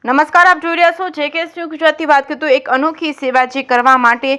નમસ્કાર, આપ જોઈ રહ્યા છો જેકે ન્યૂઝ ગુજરાતી। વાત કરીએ તો એક અનોખી સેવા જે કરવા માટે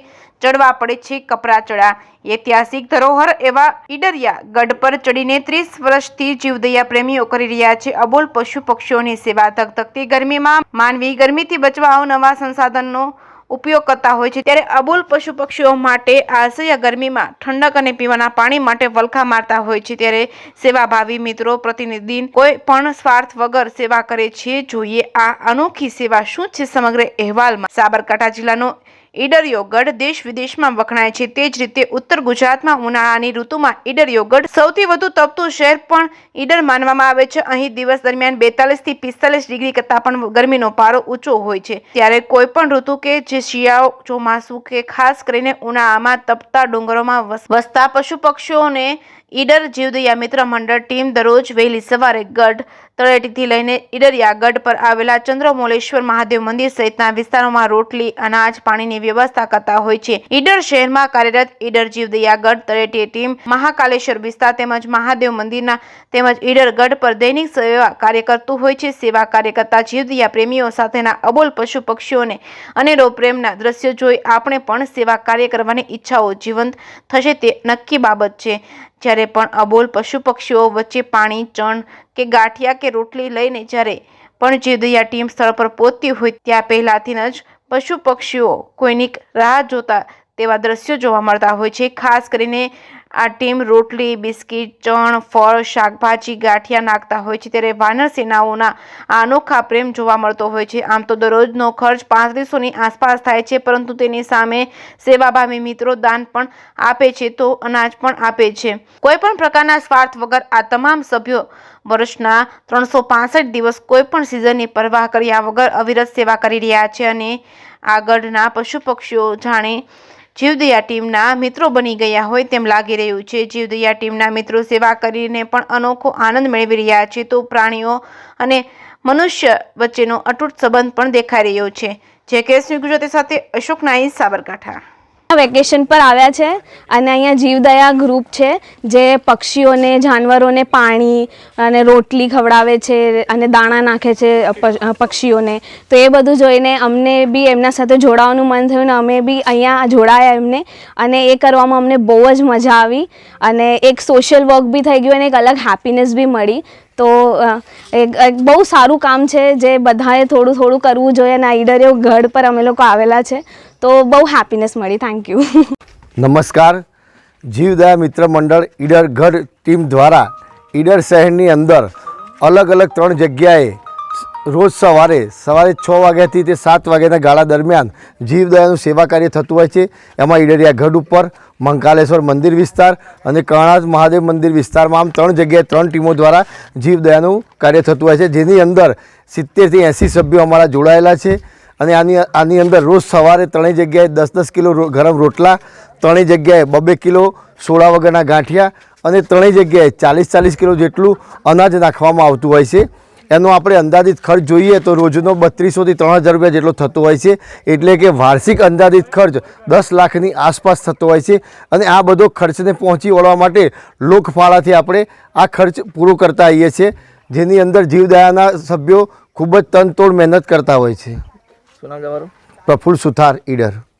ચડવા પડે છે કપરાચડા। ઐતિહાસિક ધરોહર એવા ઈડરિયા ગઢ પર ચડીને 30 વર્ષથી જીવદયા પ્રેમીઓ કરી રહ્યા છે અબોલ પશુ પક્ષીઓની સેવા। ધગધગતી ગરમીમાં માનવી ગરમીથી બચવા અવનવા સંસાધનનો ઉપયોગ કરતા હોય છે, ત્યારે અબોલ પશુ પક્ષીઓ માટે આશય ગરમીમાં ઠંડક અને પીવાના પાણી માટે વલખા મારતા હોય છે। ત્યારે સેવાભાવી મિત્રો પ્રતિનિધિ કોઈ પણ સ્વાર્થ વગર સેવા કરે છે। જોઈએ આ અનોખી સેવા શું છે સમગ્ર અહેવાલમાં। સાબરકાંઠા જિલ્લાનો ઈડરિયો ગઢ દેશ વિદેશમાં વખણાય છે। તે જ રીતે ઉત્તર ગુજરાતમાં ઉનાળાની ઋતુમાં ઈડરિયો ગઢ સૌથી વધુ તપતું શહેર પણ ઈડર માનવામાં આવે છે। અહીં દિવસ દરમિયાન 42 થી 45 ડિગ્રી કરતાં પણ ગરમીનો પારો ઊંચો હોય છે। ત્યારે કોઈ પણ ઋતુ કે જે શિયાળો, ચોમાસું કે ખાસ કરીને ઉનાળામાં તપતા ડુંગરોમાં વસતા પશુ પક્ષીઓને ઈડર જીવદયા મિત્ર મંડળ ટીમ દરરોજ વહેલી સવારે ગઢ તળેટીથી લઈને ઈડરિયા ગઢ પર આવેલા ચંદ્રમૌલેશ્વર મહાદેવ મંદિર સહિતના વિસ્તારોમાં રોટલી, અનાજ, પાણીની વ્યવસ્થા કરતા હોય છે। ઈડર શહેરમાં કાર્યરત ઈડર જીવદયા ગઢ તળેટી ટીમ મહાકાલેશ્વર વિસ્તાર તેમજ મહાદેવ મંદિરના તેમજ ઈડર ગઢ પર દૈનિક સેવા કાર્ય કરતું હોય છે। સેવા કાર્ય કરતા જીવદયા પ્રેમીઓ સાથેના અબોલ પશુ પક્ષીઓને અનેરો પ્રેમના દ્રશ્યો જોઈ આપણે પણ સેવા કાર્ય કરવાની ઈચ્છાઓ જીવંત થશે તે નક્કી બાબત છે। જ્યારે પણ અબોલ પશુ પક્ષીઓ વચ્ચે પાણી, ચણ કે ગાંઠિયા કે રોટલી લઈને જ્યારે પણ જીવદયા ટીમ સ્થળ પર પહોંચતી હોય ત્યાં પહેલાથી જ પશુ પક્ષીઓ કોઈની રાહ જોતા તેવા દ્રશ્યો જોવા મળતા હોય છે। ખાસ કરીને આ ટીમ રોટલી, બિસ્કિટ, ચણ, ફળ, શાકભાજી, ગાંઠિયા નાખતા હોય છે, ત્યારે વાનર સેનાઓના આ અનોખા પ્રેમ જોવા મળતો હોય છે। આમ તો દરરોજનો ખર્ચ 3500ની આસપાસ થાય છે, પરંતુ તેની સામે સેવાભાવી મિત્રો દાન પણ આપે છે તો અનાજ પણ આપે છે। કોઈ પણ પ્રકારના સ્વાર્થ વગર આ તમામ સભ્યો વર્ષના 365 દિવસ કોઈ પણ સિઝનની પરવાહ કર્યા વગર અવિરત સેવા કરી રહ્યા છે અને આ ગઢના પશુ પક્ષીઓ જાણે જીવદયા ટીમના મિત્રો બની ગયા હોય તેમ લાગી રહ્યું છે। જીવદયા ટીમના મિત્રો સેવા કરીને પણ અનોખો આનંદ મેળવી રહ્યા છે તો પ્રાણીઓ અને મનુષ્ય વચ્ચેનો અતૂટ સંબંધ પણ દેખાઈ રહ્યો છે। જેકે ન્યૂઝ ગુજરાતી સાથે અશોક નાઈક, સાબરકાંઠા। વેકેશન પર આવ્યા છે અને અહીંયા જીવદયા ગ્રુપ છે જે પક્ષીઓને, જાનવરોને પાણી અને રોટલી ખવડાવે છે અને દાણા નાખે છે પક્ષીઓને। તો એ બધું જોઈને અમને બી એમના સાથે જોડાવાનું મન થયું ને અમે બી અહીંયા જોડાયા એમને અને એ કરવામાં અમને બહુ જ મજા આવી અને એક સોશિયલ વર્ક બી થઈ ગયું અને એક અલગ હેપીનેસ બી મળી। તો એક બહુ સારું કામ છે જે બધાએ થોડું થોડું કરવું જોઈએ અને ઈડરિયો ગઢ પર અમે લોકો આવેલા છે તો બહુ હેપીનેસ મળી। Thank you. નમસ્કાર, જીવદયા મિત્ર મંડળ ઈડર ગઢ ટીમ દ્વારા ઈડર શહેરની અંદર અલગ અલગ 3 જગ્યાએ રોજ સવારે 6 વાગ્યાથી તે 7 વાગ્યાના ગાળા દરમિયાન જીવદયાનું સેવા કાર્ય થતું હોય છે। એમાં ઈડરિયા ગઢ ઉપર, મંકાલેશ્વર મંદિર વિસ્તાર અને કર્ણાજ મહાદેવ મંદિર વિસ્તારમાં આમ 3 જગ્યાએ 3 ટીમો દ્વારા જીવદયાનું કાર્ય થતું હોય છે, જેની અંદર 70 થી 80 સભ્યો અમારા જોડાયેલા છે અને આની અંદર રોજ સવારે 3 જગ્યાએ 10-10 કિલો ગરમ રોટલા, 3 જગ્યાએ 2-2 કિલો સોડા વગરના ગાંઠિયા અને 3 જગ્યાએ 40-40 કિલો જેટલું અનાજ નાખવામાં આવતું હોય છે। એનો આપણે અંદાજિત ખર્ચ જોઈએ તો રોજનો 3200 થી 3000 રૂપિયા જેટલો થતો હોય છે, એટલે કે વાર્ષિક અંદાજિત ખર્ચ 10 લાખની આસપાસ થતો હોય છે અને આ બધો ખર્ચને પહોંચી વળવા માટે લોકફાળાથી આપણે આ ખર્ચ પૂરો કરતા આવીએ છીએ, જેની અંદર જીવદયાના સભ્યો ખૂબ જ તનતોડ મહેનત કરતા હોય છે। શું નામ તમારું? પ્રફુલ્લ સુથાર, ઈડર।